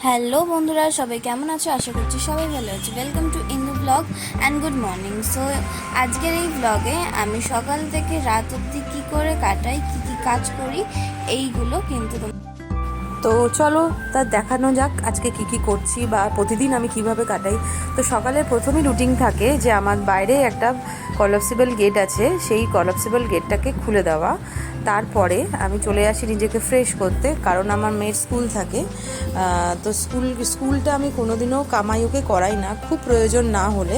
Hello বন্ধুরা, সবাই কেমন আছো? আশা করছি সবাই ভালো আছে। Welcome to Indu blog and good morning. So আজকের এই ব্লগে আমি সকাল থেকে রাত অবধি কী করে কাটাই, কী কী কাজ করি, এইগুলো কিন্তু তো চলো তা দেখানো যাক আজকে কি কি করছি বা প্রতিদিন আমি কিভাবে কাটাই। তো সকালের প্রথমেই রুটিন থাকে যে আমার বাইরে একটা কলাপসিবল গেট আছে, সেই কলাপসিবল গেটটাকে খুলে দেওয়া। তারপরে আমি চলে আসি নিজেকে ফ্রেশ করতে, কারণ আমার মেয়ের স্কুল থাকে। তো স্কুলটা আমি কোনোদিনও কামাই ওকে করাই না, খুব প্রয়োজন না হলে।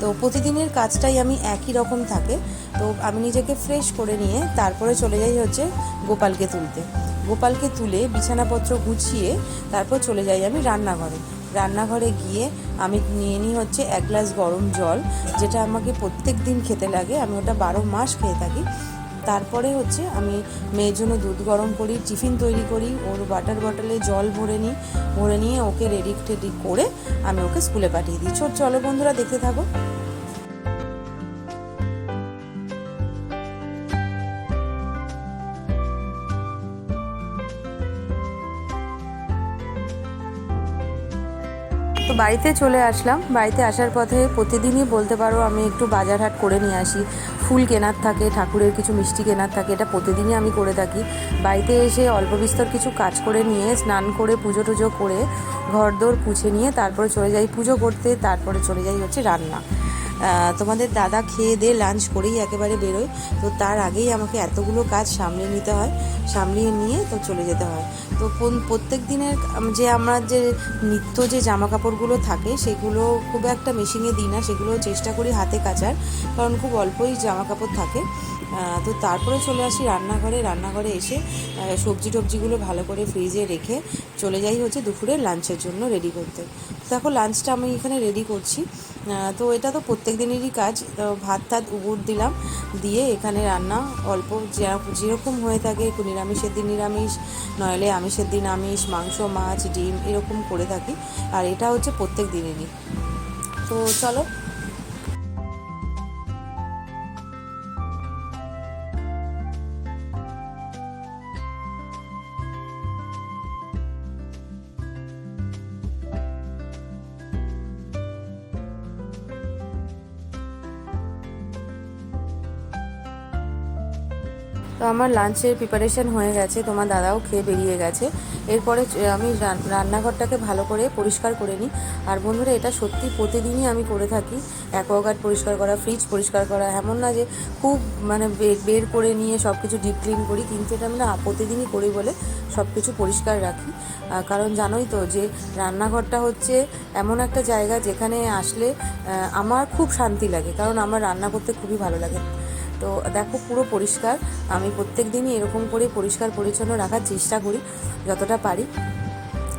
তো প্রতিদিনের কাজটাই আমি একই রকম থাকে। তো আমি নিজেকে ফ্রেশ করে নিয়ে তারপরে চলে যাই হচ্ছে গোপালকে তুলে বিছানাপত্র গুছিয়ে তারপর চলে যাই আমি রান্নাঘরে গিয়ে আমি নিয়ে নিই হচ্ছে 1 গ্লাস গরম জল, যেটা আমাকে প্রত্যেক দিন খেতে লাগে। আমি ওটা 12 মাস খেয়ে থাকি। তারপরে হচ্ছে আমি মেয়ের জন্য দুধ গরম করি, টিফিন তৈরি করি, ওর ওয়াটার বটলে জল ভরে নিয়ে ওকে রেডি টেডি করে আমি ওকে স্কুলে পাঠিয়ে দিই। চলো বন্ধুরা, দেখতে থাকো। তো বাড়িতে চলে আসলাম। বাড়িতে আসার পথে প্রতিদিনই বলতে পারো আমি একটু বাজার হাট করে নিয়ে আসি। ফুল কেনার থাকে, ঠাকুরের কিছু মিষ্টি কেনার থাকে, এটা প্রতিদিনই আমি করে থাকি। বাড়িতে এসে অল্প বিস্তর কিছু কাজ করে নিয়ে স্নান করে পুজো টুজো করে ঘরদোর পুছে নিয়ে তারপরে চলে যাই পুজো করতে। তারপরে চলে যাই হচ্ছে রান্না। তোমাদের দাদা খেয়ে দিয়ে লাঞ্চ করেই একেবারে বেরোয়। তো তার আগেই আমাকে এতগুলো কাজ সামলে নিতে হয়, সামলিয়ে নিয়ে তো চলে যেতে হয়। তো প্রত্যেক দিনের যে আমার যে নিত্য যে জামা কাপড়গুলো থাকে সেগুলো খুব একটা মেশিনে দিই না, সেগুলো চেষ্টা করি হাতে কাচার, কারণ খুব অল্পই জামা কাপড় থাকে। তো তারপরে চলে আসি রান্নাঘরে এসে সবজি টবজিগুলো ভালো করে ফ্রিজে রেখে চলে যাই হচ্ছে দুপুরে লাঞ্চের জন্য রেডি করতে। দেখো লাঞ্চটা আমি এখানে রেডি করছি। তো এটা তো প্রত্যেক দিনেরই কাজ। তো ভাত উগুর দিলাম, দিয়ে এখানে রান্না অল্প যেরকম হয়ে থাকে, নিরামিষের দিন নিরামিষ, নইলে আমিষের দিন আমিষ, মাংস মাছ ডিম এরকম করে থাকি। আর এটা হচ্ছে প্রত্যেক দিনেরই। তো চলো। তো আমার লাঞ্চের প্রিপারেশন হয়ে গেছে, তোমার দাদাও খেয়ে বেরিয়ে গেছে। এরপরে আমি রান্নাঘরটাকে ভালো করে পরিষ্কার করে নিই। আর বন্ধুরা, এটা সত্যি প্রতিদিনই আমি করে থাকি। অ্যাকোয়াগার্ড পরিষ্কার করা, ফ্রিজ পরিষ্কার করা, এমন না যে খুব মানে বের করে নিয়ে সব কিছু ডিপ ক্লিন করি, কিন্তু এটা আমি না প্রতিদিনই করি বলে সব কিছু পরিষ্কার রাখি। কারণ জানোই তো যে রান্নাঘরটা হচ্ছে এমন একটা জায়গা যেখানে আসলে আমার খুব শান্তি লাগে, কারণ আমার রান্না করতে খুবই ভালো লাগে। তো দেখো পুরো পরিষ্কার, আমি প্রত্যেক দিনই এরকম করে পরিষ্কার পরিচ্ছন্ন রাখার চেষ্টা করি যতটা পারি,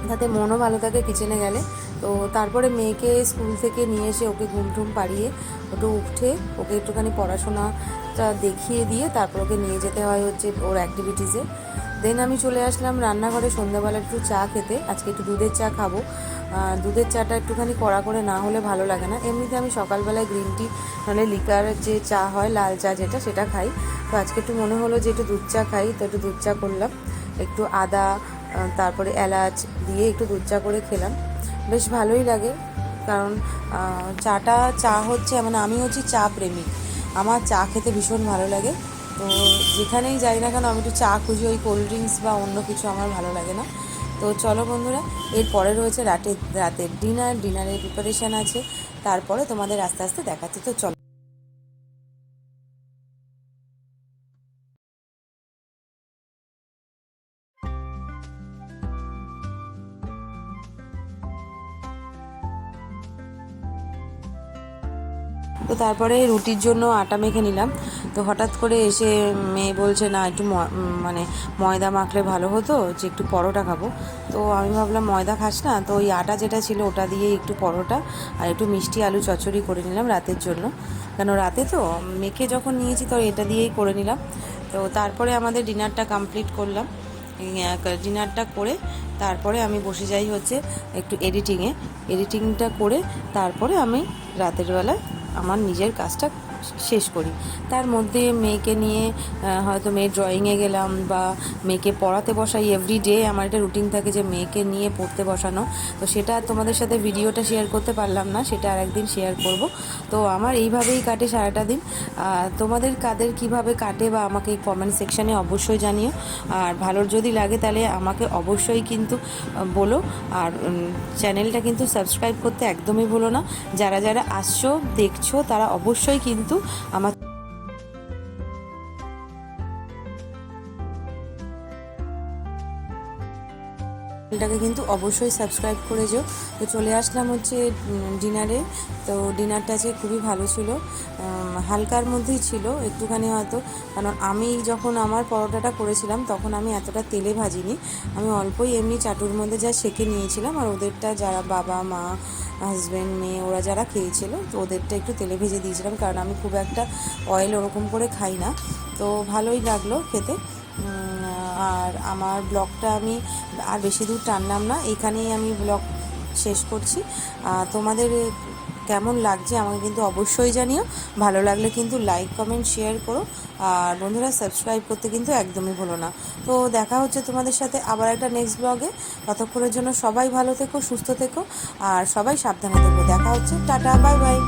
যাতে মনও ভালো থাকে কিচেনে গেলে। তো তারপরে মেয়েকে স্কুল থেকে নিয়ে এসে ওকে ঘুম টুম পাড়িয়ে উঠে ওকে একটুখানি পড়াশোনাটা দেখিয়ে দিয়ে তারপর ওকে নিয়ে যেতে হয় হচ্ছে ওর অ্যাক্টিভিটিসে। দেন আমি চলে আসলাম রান্নাঘরে সন্ধ্যাবেলা একটু চা খেতে। আজকে একটু দুধের চা খাবো। দুধের চাটা একটুখানি কড়া করে না হলে ভালো লাগে না। এমনিতে আমি সকালবেলায় গ্রিন টি মানে লিকার যে চা হয়, লাল চা যেটা, সেটা খাই। তো আজকে একটু মনে হলো যে একটু দুধ চা খাই, তো একটু দুধ চা করলাম। একটু আদা তারপরে এলাচ দিয়ে একটু দুধ চা করে খেলাম, বেশ ভালোই লাগে। কারণ চা হচ্ছে মানে আমি হচ্ছি চা প্রেমিক, আমার চা খেতে ভীষণ ভালো লাগে। তো যেখানেই যাই না কেন আমি একটু চা খুঁজি, ওই কোল্ড ড্রিঙ্কস বা অন্য কিছু আমার ভালো লাগে না। তো চলো বন্ধুরা, এরপরে রয়েছে রাতের ডিনারের প্রিপারেশান আছে, তারপরে তোমাদের আস্তে আস্তে দেখাচ্ছি। তো চলো। তো তারপরে রুটির জন্য আটা মেখে নিলাম। তো হঠাৎ করে এসে মেয়ে বলছে না একটু মানে ময়দা মাখলে ভালো হতো, যে একটু পরোটা খাবো। তো আমি ভাবলাম ময়দা খাস না, তো ওই আটা যেটা ছিল ওটা দিয়ে একটু পরোটা আর একটু মিষ্টি আলু চচ্চড়ি করে নিলাম রাতের জন্য। কেন রাতে তো মেখে যখন নিয়েছি তো এটা দিয়েই করে নিলাম। তো তারপরে আমাদের ডিনারটা কমপ্লিট করলাম। ডিনারটা করে তারপরে আমি বসে যাই হচ্ছে একটু এডিটিংটা করে তারপরে আমি রাতের বেলায় আমার নিজের কাজটা শেষ করি। তার মধ্যে মেয়েকে নিয়ে হয়তো মেয়ের ড্রয়িংয়ে গেলাম বা মেয়েকে পড়াতে বসাই। এভরিডে আমার একটা রুটিন থাকে যে মেয়েকে নিয়ে পড়তে বসানো, তো সেটা তোমাদের সাথে ভিডিওটা শেয়ার করতে পারলাম না, সেটা আর একদিন শেয়ার করব। তো আমার এইভাবেই কাটে সারাটা দিন। তোমাদের কাদের কিভাবে কাটে বা আমাকে কমেন্ট সেকশানে অবশ্যই জানিও। আর ভালো যদি লাগে তাহলে আমাকে অবশ্যই কিন্তু বলো। আর চ্যানেলটা কিন্তু সাবস্ক্রাইব করতে একদমই ভুলো না। যারা যারা আসছো দেখছো তারা অবশ্যই কিন্তু আমার চ্যানেলটাকে কিন্তু অবশ্যই সাবস্ক্রাইব করে যেও। তো চলে আসলাম হচ্ছে ডিনারে। তো ডিনারটা আজকে খুবই ভালো ছিল, হালকার মধ্যেই ছিল একটুখানি হয়তো, কারণ আমি যখন আমার পরোটাটা করেছিলাম তখন আমি এতটা তেলে ভাজিনি, আমি অল্পই এমনি চাটুর মধ্যে যা সেঁকে নিয়েছিলাম। আর ওদেরটা যারা বাবা মা হাজব্যান্ড মেয়ে ওরা যারা খেয়েছিল তো ওদেরটা একটু তেলে ভেজে দিয়েছিলাম, কারণ আমি খুব একটা অয়েল ওরকম করে খাই না। তো ভালোই লাগলো খেতে। আর আমার ব্লগটা আমি আর বেশি দূর টানলাম না, এখানেই আমি ব্লগ শেষ করছি। তোমাদের কেমন লাগছে আমাকে কিন্তু অবশ্যই জানিও। ভালো লাগলে কিন্তু লাইক কমেন্ট শেয়ার করো। আর বন্ধুরা সাবস্ক্রাইব করতে কিন্তু একদমই ভুলো না। তো দেখা হচ্ছে তোমাদের সাথে আবার একটা নেক্সট ব্লগে। ততক্ষণের জন্য সবাই ভালো থেকো, সুস্থ থেকো, আর সবাই সাবধানে থেকো। দেখা হচ্ছে, টাটা, বাই বাই।